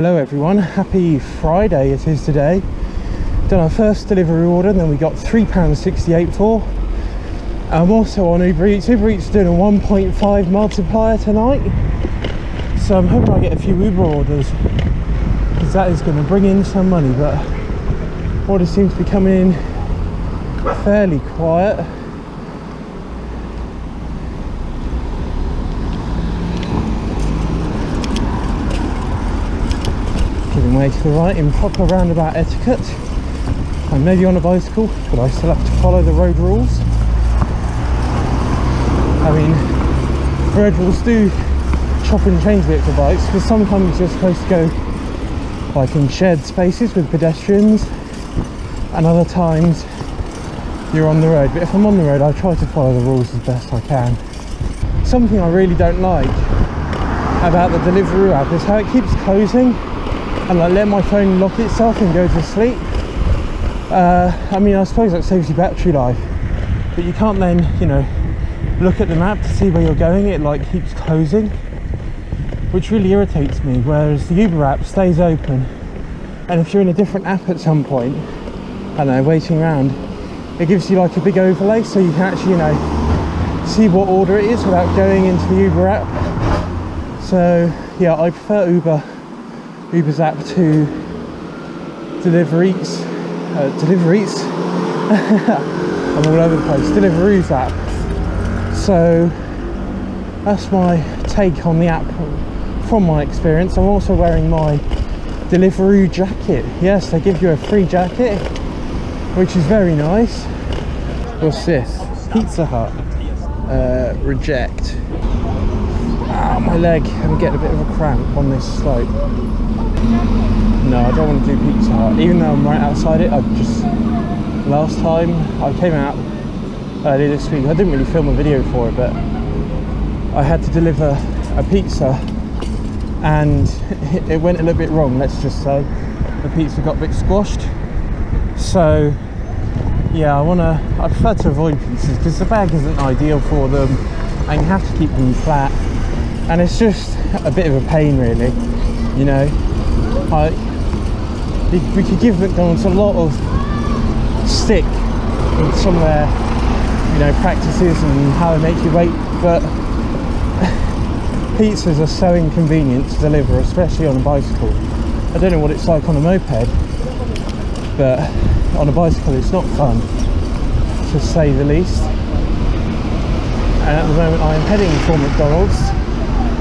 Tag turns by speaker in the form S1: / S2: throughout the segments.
S1: Hello everyone, happy Friday it is today. Done our first delivery order and then we got £3.68 for. I'm also on Uber Eats. Uber Eats doing a 1.5 multiplier tonight, so I'm hoping I get a few Uber orders because that is going to bring in some money, but orders seem to be coming in fairly quiet. Giving way to the right in proper roundabout etiquette. I may be on a bicycle, but I still have to follow the road rules. I mean, road rules do chop and change a bit for bikes, because sometimes you're supposed to go like in shared spaces with pedestrians, and other times you're on the road. But if I'm on the road, I try to follow the rules as best I can. Something I really don't like about the Deliveroo app is how it keeps closing and like let my phone lock itself and go to sleep. I mean, I suppose that saves you battery life, but you can't then, you know, look at the map to see where you're going. It like keeps closing, which really irritates me, whereas the Uber app stays open, and if you're in a different app at some point, I don't know, waiting around, it gives you like a big overlay so you can actually, you know, see what order it is without going into the Uber app. So yeah, I prefer Uber's app to Deliver Eats. I'm all over the place. Deliveroo's app. So that's my take on the app from my experience. I'm also wearing my Deliveroo jacket. Yes, they give you a free jacket, which is very nice. What's this? Pizza Hut. Reject. Ah, my leg. I'm getting a bit of a cramp on this slope. No, I don't want to do Pizza Hut, even though I'm right outside it. Last time I came out earlier this week, I didn't really film a video for it, but I had to deliver a pizza and it went a little bit wrong, let's just say. The pizza got a bit squashed. So yeah, I prefer to avoid pizzas because the bag isn't ideal for them and you have to keep them flat, and it's just a bit of a pain really, you know. We could give McDonald's a lot of stick in some of their, you know, practices and how they make you wait, but pizzas are so inconvenient to deliver, especially on a bicycle. I don't know what it's like on a moped, but on a bicycle it's not fun, to say the least. And at the moment I am heading for McDonald's.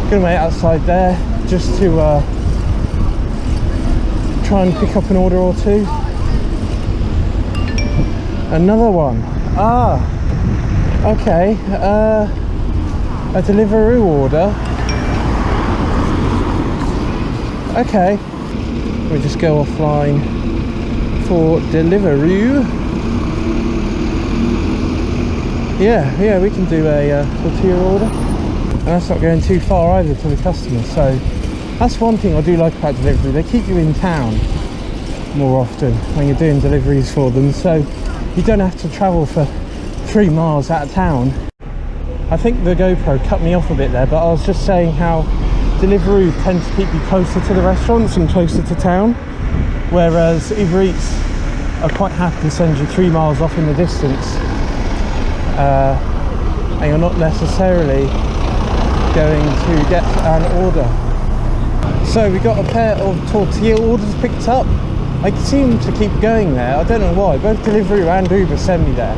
S1: Gonna wait outside there just to try and pick up an order or two. Another one. Ah, okay. A Deliveroo order. Okay, we just go offline for Deliveroo. Yeah, we can do a tortilla order, and that's not going too far either to the customer. So that's one thing I do like about Deliveroo. They keep you in town more often when you're doing deliveries for them, so you don't have to travel for 3 miles out of town. I think the GoPro cut me off a bit there, but I was just saying how Deliveroo tends to keep you closer to the restaurants and closer to town, whereas Uber Eats are quite happy to send you 3 miles off in the distance, and you're not necessarily going to get an order. So we got a pair of tortilla orders picked up. I seem to keep going there, I don't know why. Both Deliveroo and Uber send me there.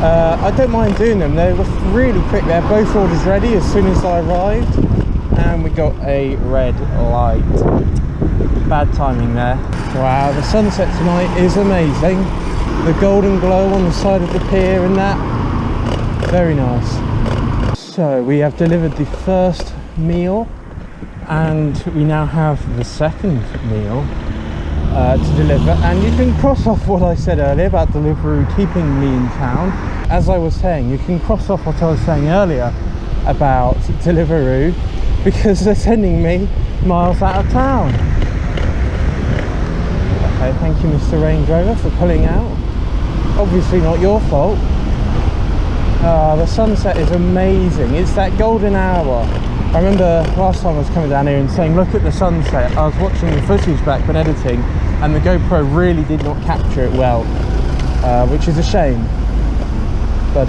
S1: I don't mind doing them, they were really quick there. Both orders ready as soon as I arrived, and we got a red light. Bad timing there. Wow, the sunset tonight is amazing. The golden glow on the side of the pier and that, very nice. So we have delivered the first meal, and we now have the second meal to deliver. And you can cross off what I said earlier about Deliveroo keeping me in town. As I was saying, you can cross off what I was saying earlier about Deliveroo, because they're sending me miles out of town. Okay, thank you Mr. Range Rover for pulling out. Obviously not your fault. The sunset is amazing. It's that golden hour I remember last time I was coming down here and saying, look at the sunset. I was watching the footage back when editing, and the GoPro really did not capture it well, which is a shame. But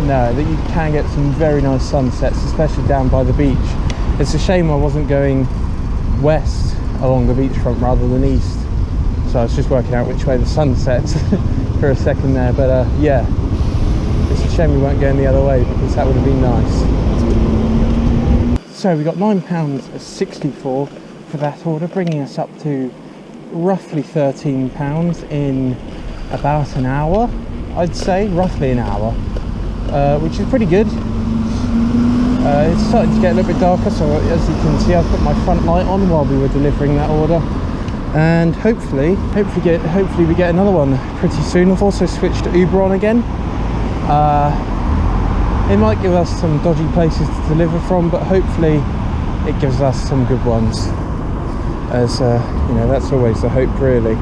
S1: no, that you can get some very nice sunsets, especially down by the beach. It's a shame I wasn't going west along the beachfront rather than east. So I was just working out which way the sun sets for a second there. But yeah, it's a shame we weren't going the other way, because that would have been nice. So we got £9.64 for that order, bringing us up to roughly £13 in about an hour. I'd say roughly an hour, which is pretty good. It's starting to get a little bit darker, so as you can see, I've put my front light on while we were delivering that order, and hopefully we get another one pretty soon. I've also switched to Uber on again. It might give us some dodgy places to deliver from, but hopefully it gives us some good ones, as you know, that's always the hope, really.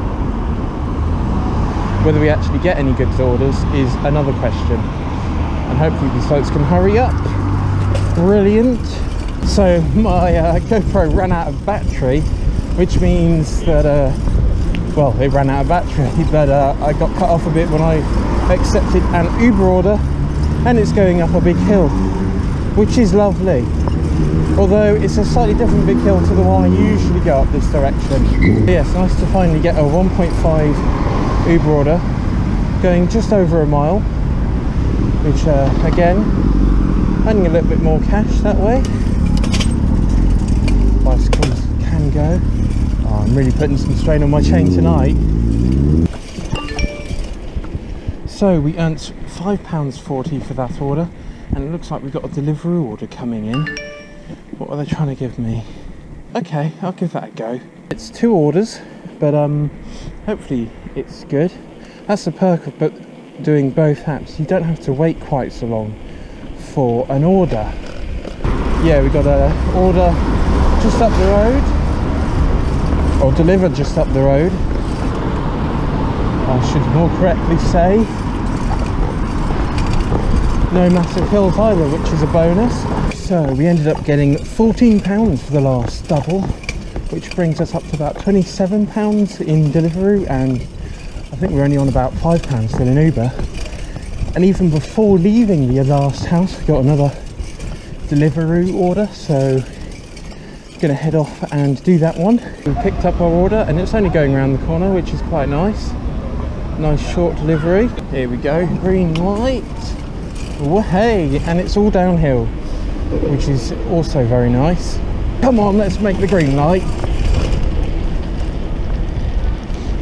S1: Whether we actually get any good orders is another question, and hopefully these folks can hurry up. Brilliant. So my GoPro ran out of battery, which means that well, it ran out of battery, but I got cut off a bit when I accepted an Uber order, and it's going up a big hill, which is lovely, although it's a slightly different big hill to the one I usually go up this direction. But yes, nice to finally get a 1.5 Uber order going just over a mile, which again, earning a little bit more cash that way. Bicycles can go. Oh, I'm really putting some strain on my chain tonight. So we earned £5.40 for that order, and it looks like we've got a Deliveroo order coming in. What are they trying to give me? Okay, I'll give that a go. It's 2 orders, but hopefully it's good. That's the perk of doing both apps. You don't have to wait quite so long for an order. Yeah, we got an order just up the road, or delivered just up the road, I should more correctly say. No massive hills either, which is a bonus. So we ended up getting £14 for the last double, which brings us up to about £27 in Deliveroo, and I think we're only on about £5 still in Uber. And even before leaving the last house, we got another Deliveroo order, so I'm gonna head off and do that one. We picked up our order, and it's only going around the corner, which is quite nice. Nice short delivery. Here we go, green light. Oh, hey, and it's all downhill, which is also very nice. Come on, let's make the green light.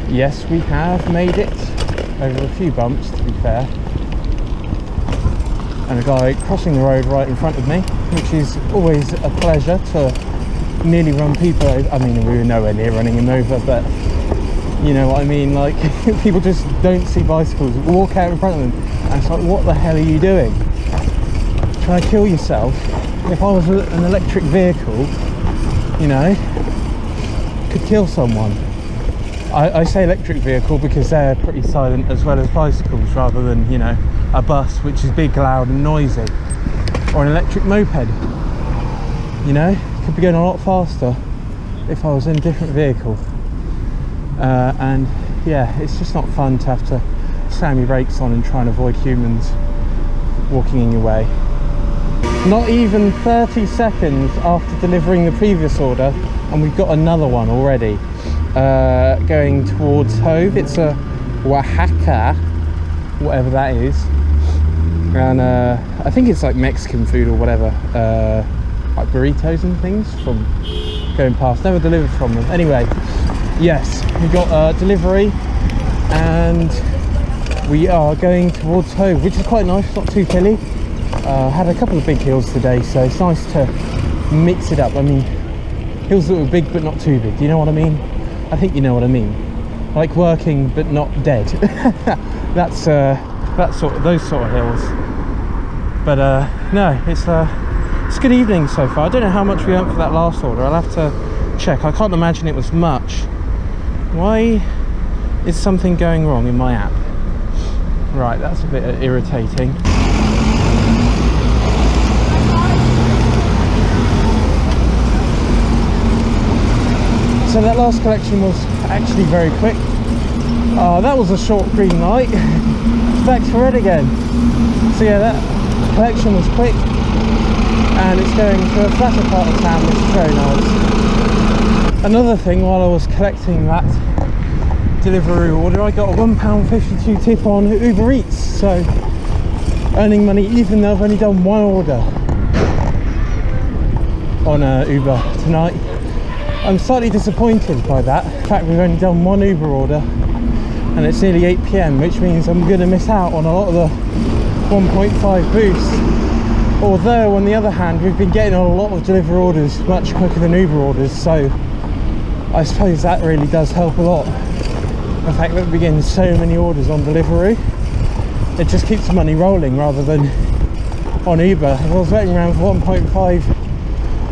S1: Yes, we have made it over a few bumps, to be fair. And a guy crossing the road right in front of me, which is always a pleasure to nearly run people over. I mean, we were nowhere near running him over, but you know what I mean, like people just don't see bicycles, walk out in front of them, and it's like, what the hell are you doing? Trying to kill yourself. If I was an electric vehicle, you know, could kill someone. I say electric vehicle because they're pretty silent as well as bicycles, rather than, you know, a bus, which is big, loud and noisy, or an electric moped. You know, could be going a lot faster if I was in a different vehicle. And yeah, it's just not fun to have to slam your brakes on and try and avoid humans walking in your way. Not even 30 seconds after delivering the previous order, and we've got another one already going towards Hove. It's a Oaxaca, whatever that is, and I think it's like Mexican food or whatever, like burritos and things from going past. Never delivered from them. Anyway, yes, we got delivery, and we are going towards Hove, which is quite nice, not too hilly. Had a couple of big hills today, so it's nice to mix it up. I mean, hills that were big but not too big, do you know what I mean? I think you know what I mean. Like working but not dead. That's those sort of hills. But no, it's a good evening so far. I don't know how much we earned for that last order. I'll have to check. I can't imagine it was much. Why is something going wrong in my app? Right, that's a bit irritating. So that last collection was actually very quick. That was a short green light. Back to red again. So yeah, that collection was quick, and it's going to a flatter part of town, which is very nice. Another thing, while I was collecting that Deliveroo order, I got a £1.52 tip on Uber Eats, so earning money even though I've only done one order on Uber tonight. I'm slightly disappointed by that. In fact, we've only done one Uber order and it's nearly 8 PM, which means I'm going to miss out on a lot of the 1.5 boost. Although on the other hand, we've been getting a lot of Deliveroo orders much quicker than Uber orders, so I suppose that really does help a lot. The fact that we're getting so many orders on Deliveroo, it just keeps the money rolling rather than on Uber. If I was waiting around for 1.5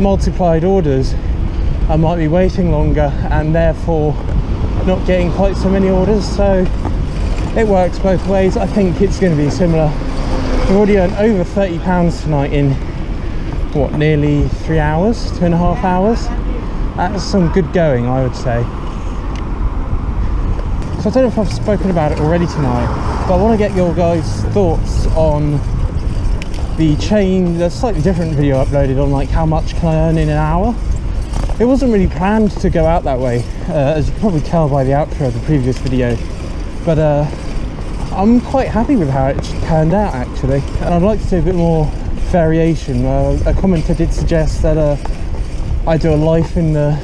S1: multiplied orders, I might be waiting longer and therefore not getting quite so many orders. So it works both ways. I think it's going to be similar. We've already earned over £30 tonight in what, nearly 3 hours, 2.5 hours. That's some good going, I would say. So I don't know if I've spoken about it already tonight, but I want to get your guys' thoughts on the slightly different video uploaded on like how much can I earn in an hour. It wasn't really planned to go out that way, as you can probably tell by the outro of the previous video, but I'm quite happy with how it turned out actually, and I'd like to do a bit more variation. A commenter did suggest that I do a life in the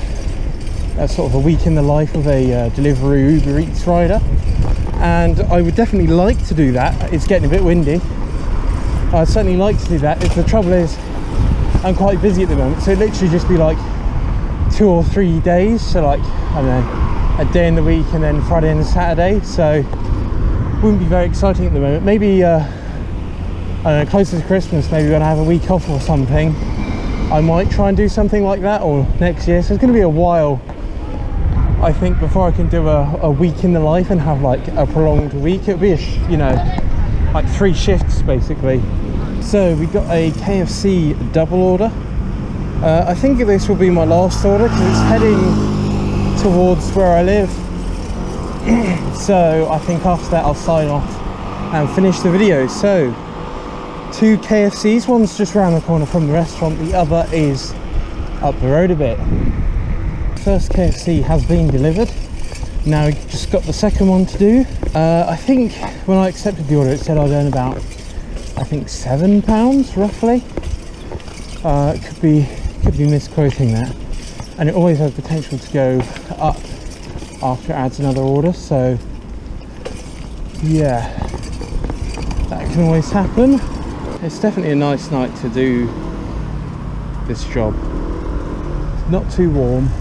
S1: sort of a week in the life of a Deliveroo Uber Eats rider, and I would definitely like to do that. It's getting a bit windy. I'd certainly like to do that. The trouble is I'm quite busy at the moment, so it'd literally just be like 2 or 3 days, so like, I don't know, a day in the week and then Friday and Saturday, so wouldn't be very exciting at the moment. Maybe I don't know, closer to Christmas, maybe when I have a week off or something, I might try and do something like that, or next year. So it's going to be a while, I think, before I can do a week in the life and have like a prolonged week. It'll be you know, like 3 shifts basically. So we got a KFC double order. I think this will be my last order because it's heading towards where I live. So I think after that I'll sign off and finish the video. So 2 KFCs, one's just around the corner from the restaurant, the other is up the road a bit. First KFC has been delivered. Now we just got the second one to do. I think when I accepted the order it said I'd earn about, I think £7 roughly. Could be misquoting that, and it always has potential to go up after it adds another order, so yeah, that can always happen. It's definitely a nice night to do this job. It's not too warm,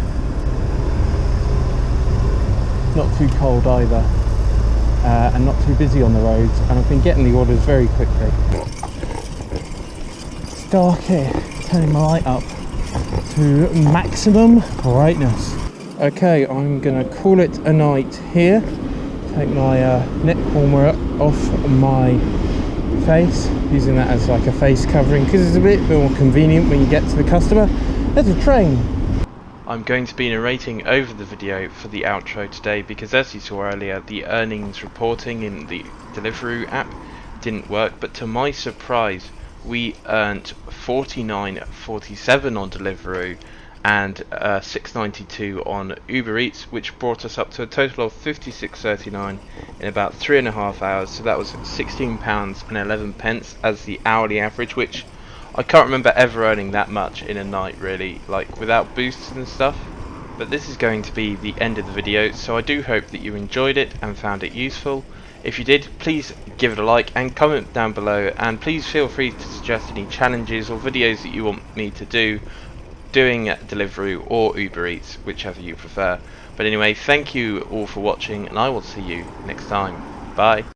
S1: not too cold either, and not too busy on the roads, and I've been getting the orders very quickly. It's dark here, turning my light up to maximum brightness. Okay, I'm gonna call it a night here. Take my neck warmer off my face, using that as like a face covering because it's a bit more convenient when you get to the customer. There's a train.
S2: I'm going to be narrating over the video for the outro today because, as you saw earlier, the earnings reporting in the Deliveroo app didn't work, but to my surprise we earned $49.47 on Deliveroo and $6.92 on Uber Eats, which brought us up to a total of $56.39 in about 3.5 hours. So that was £16.11 as the hourly average, which I can't remember ever earning that much in a night really, like without boosts and stuff. But this is going to be the end of the video, so I do hope that you enjoyed it and found it useful. If you did, please give it a like and comment down below, and please feel free to suggest any challenges or videos that you want me to do doing Deliveroo or Uber Eats, whichever you prefer. But anyway, thank you all for watching, and I will see you next time. Bye.